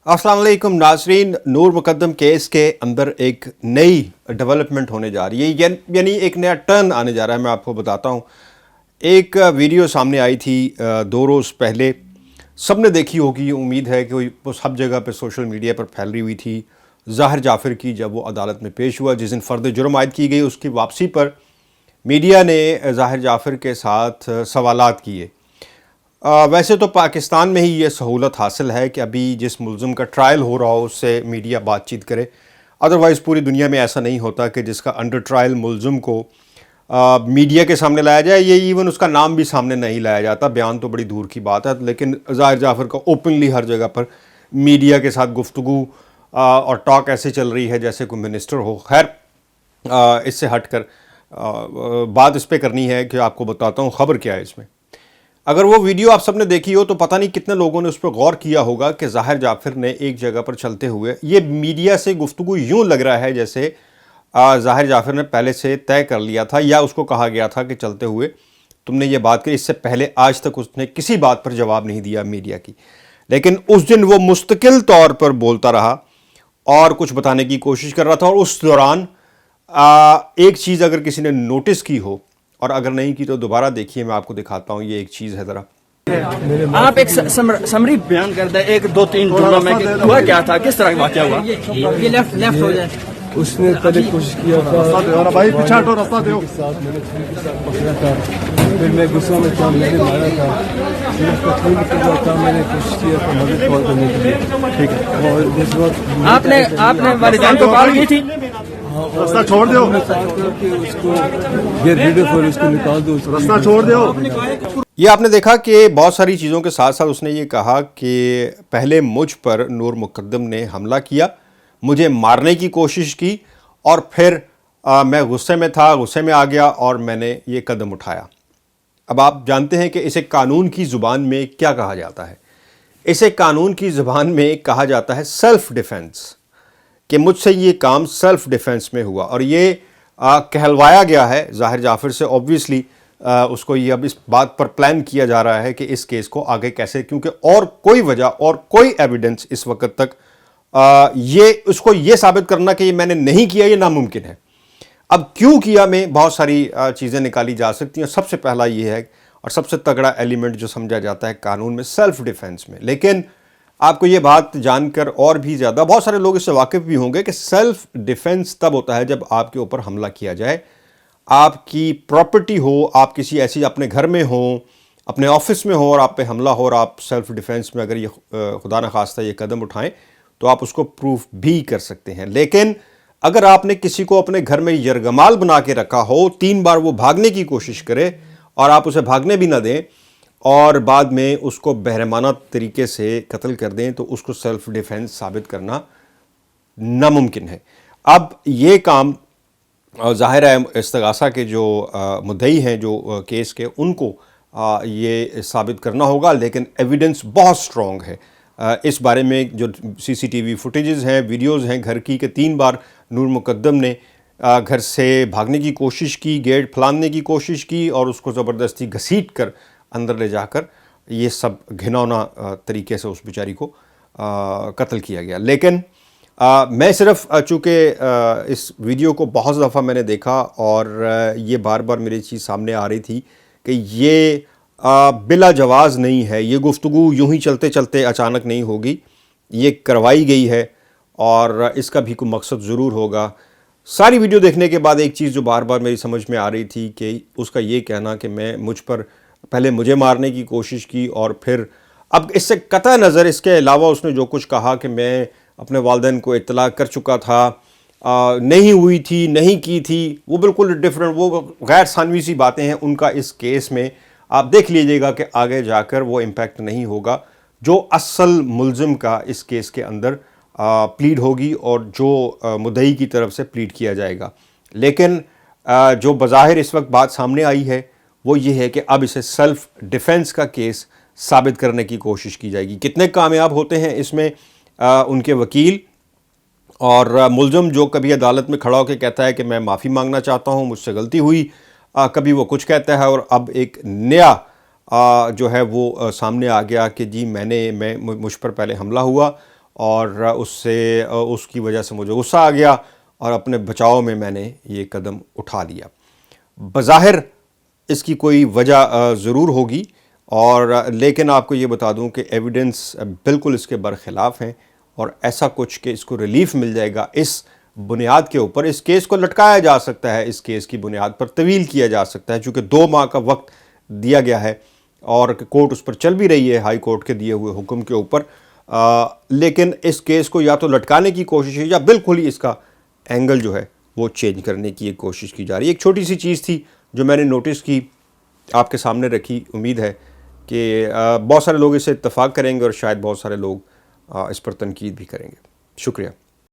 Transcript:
अस्सलाम वालेकुम नाजरीन। नूर मुकद्दम केस के अंदर एक नई डेवलपमेंट होने जा रही है, यानी एक नया टर्न आने जा रहा है। मैं आपको बताता हूँ। एक वीडियो सामने आई थी 2 रोज़ पहले, सबने देखी होगी, उम्मीद है कि वो सब जगह पे सोशल मीडिया पर फैल रही हुई थी। ज़ाहिर जाफ़र की जब वो अदालत में पेश हुआ, जिस दिन फ़र्द जुर्म आयद की गई, उसकी वापसी पर मीडिया ने ज़ाहिर जाफ़र के साथ सवालात किए। वैसे तो पाकिस्तान में ही ये सहूलत हासिल है कि अभी जिस मुल्ज़िम का ट्रायल हो रहा हो उससे मीडिया बातचीत करे। अदरवाइज़ पूरी दुनिया में ऐसा नहीं होता कि जिसका अंडर ट्रायल मुल्ज़िम को मीडिया के सामने लाया जाए। ये इवन उसका नाम भी सामने नहीं लाया जाता, बयान तो बड़ी दूर की बात है। लेकिन ज़ाहिर जाफ़र का ओपनली हर जगह पर मीडिया के साथ गुफ्तगू और टॉक ऐसे चल रही है जैसे कोई मिनिस्टर हो। खैर, इससे हट कर बात इस पर करनी है कि आपको बताता हूँ ख़बर क्या है इसमें। अगर वो वीडियो आप सबने देखी हो तो पता नहीं कितने लोगों ने उस पर गौर किया होगा कि ज़ाहिर जाफ़र ने एक जगह पर चलते हुए ये मीडिया से गुफ्तगू यूँ लग रहा है जैसे ज़ाहिर जाफ़र ने पहले से तय कर लिया था या उसको कहा गया था कि चलते हुए तुमने ये बात करी। इससे पहले आज तक उसने किसी बात पर जवाब नहीं दिया मीडिया की, लेकिन उस दिन वो मुस्तकिल तौर पर बोलता रहा और कुछ बताने की कोशिश कर रहा था। और उस दौरान एक चीज़ अगर किसी ने नोटिस की हो, और अगर नहीं की तो दोबारा देखिए, मैं आपको दिखाता हूँ। ये एक चीज़ है, ज़रा आप एक समरी बयान कर दे, 1-2-3 जुमलों में कि हुआ क्या था, किस तरह का वाक़या हुआ। ये लेफ्ट हो जाए। उसने पहले कोशिश किया था भाई पीछा हटो, रास्ता दो। पकड़ा था, फिर मैं गुस्सा में था, मैंने मारा था। फिर उसका खून निकल गया था, मैंने कोशिश किया था मदद कॉल करने के लिए। ठीक है, और जिस वक्त आपने वालिदैन को कॉल की थी। रास्ता छोड़ दो, उसको गेट रेडी फॉर, उसको निकाल दो, रास्ता छोड़ दो। ये आपने देखा कि बहुत सारी चीज़ों के साथ साथ उसने ये कहा कि पहले मुझ पर नूर मुकद्दम ने हमला किया, मुझे मारने की कोशिश की, और फिर मैं गुस्से में था, गुस्से में आ गया और मैंने ये कदम उठाया। अब आप जानते हैं कि इसे कानून की ज़ुबान में क्या कहा जाता है। इसे कानून की ज़ुबान में कहा जाता है सेल्फ़ डिफेंस, कि मुझसे ये काम सेल्फ़ डिफेंस में हुआ। और ये कहलवाया गया है ज़ाहिर जाफ़र से। ऑब्वियसली उसको ये अब इस बात पर प्लान किया जा रहा है कि इस केस को आगे कैसे, क्योंकि और कोई वजह और कोई एविडेंस इस वक्त तक ये उसको ये साबित करना कि ये मैंने नहीं किया, ये नामुमकिन है। अब क्यों किया में बहुत सारी चीज़ें निकाली जा सकती हैं। सबसे पहला ये है, और सबसे तगड़ा एलिमेंट जो समझा जाता है कानून में, सेल्फ़ डिफेंस में। लेकिन आपको ये बात जानकर और भी ज़्यादा बहुत सारे लोग इससे वाकिफ़ भी होंगे कि सेल्फ़ डिफेंस तब होता है जब आपके ऊपर हमला किया जाए, आपकी प्रॉपर्टी हो, आप किसी ऐसी अपने घर में हो, अपने ऑफिस में हो और आप पे हमला हो, और आप सेल्फ़ डिफेंस में अगर ये खुदा न खास्ता ये कदम उठाएं तो आप उसको प्रूफ भी कर सकते हैं। लेकिन अगर आपने किसी को अपने घर में यरगमाल बना के रखा हो, 3 बार वो भागने की कोशिश करे और आप उसे भागने भी ना दें और बाद में उसको बहरमाना तरीके से कत्ल कर दें, तो उसको सेल्फ़ डिफेंस साबित करना नामुमकिन है। अब ये काम ज़ाहिर है इस्तगासा के जो मुद्दई हैं जो केस के, उनको ये साबित करना होगा। लेकिन एविडेंस बहुत स्ट्रॉन्ग है इस बारे में। जो CCTV फुटेजेस हैं, वीडियोस हैं घर की, कि 3 बार नूर मुकद्दम ने घर से भागने की कोशिश की, गेट फलाने की कोशिश की और उसको ज़बरदस्ती घसीट कर अंदर ले जाकर ये सब घिनौना तरीके से उस बेचारी को कत्ल किया गया। लेकिन मैं सिर्फ चूँकि इस वीडियो को बहुत दफ़ा मैंने देखा और ये बार बार मेरी चीज़ सामने आ रही थी कि ये बिला जवाज़ नहीं है, ये गुफ्तगू यूँ ही चलते चलते अचानक नहीं होगी, ये करवाई गई है और इसका भी कोई मकसद ज़रूर होगा। सारी वीडियो देखने के बाद एक चीज़ जो बार बार मेरी समझ में आ रही थी कि उसका ये कहना कि मैं मुझ पर पहले मुझे मारने की कोशिश की और फिर, अब इससे कतई नज़र इसके अलावा उसने जो कुछ कहा कि मैं अपने वालिदैन को इत्तला कर चुका था, नहीं हुई थी, नहीं की थी, वो बिल्कुल डिफरेंट, वो गैर सानवी सी बातें हैं उनका इस केस में। आप देख लीजिएगा कि आगे जाकर वो इम्पैक्ट नहीं होगा जो असल मुल्ज़िम का इस केस के अंदर प्लीड होगी और जो मुद्दई की तरफ से प्लीड किया जाएगा। लेकिन जो बज़ाहिर इस वक्त बात सामने आई है वो ये है कि अब इसे सेल्फ़ डिफेंस का केस साबित करने की कोशिश की जाएगी। कितने कामयाब होते हैं इसमें उनके वकील और मुल्ज़िम, जो कभी अदालत में खड़ा होकर कहता है कि मैं माफ़ी मांगना चाहता हूँ, मुझसे गलती हुई, कभी वो कुछ कहता है और अब एक नया जो है वो सामने आ गया कि जी मुझ पर पहले हमला हुआ اور اس کی وجہ سے مجھے غصہ آ گیا اور اپنے بچاؤ میں میں نے یہ قدم اٹھا لیا۔ بظاہر اس کی کوئی وجہ ضرور ہوگی، اور لیکن آپ کو یہ بتا دوں کہ ایویڈنس بالکل اس کے برخلاف ہیں، اور ایسا کچھ کہ اس کو ریلیف مل جائے گا اس بنیاد کے اوپر۔ اس کیس کو لٹکایا جا سکتا ہے، اس کیس کی بنیاد پر طویل کیا جا سکتا ہے، چونکہ 2 ماہ کا وقت دیا گیا ہے اور کورٹ اس پر چل بھی رہی ہے ہائی کورٹ کے دیے ہوئے حکم کے اوپر، لیکن اس کیس کو یا تو لٹکانے کی کوشش ہے یا بالکل ہی اس کا اینگل جو ہے وہ چینج کرنے کی ایک کوشش کی جا رہی ہے۔ ایک چھوٹی سی چیز تھی جو میں نے نوٹس کی، آپ کے سامنے رکھی، امید ہے کہ بہت سارے لوگ اس سے اتفاق کریں گے اور شاید بہت سارے لوگ اس پر تنقید بھی کریں گے۔ شکریہ۔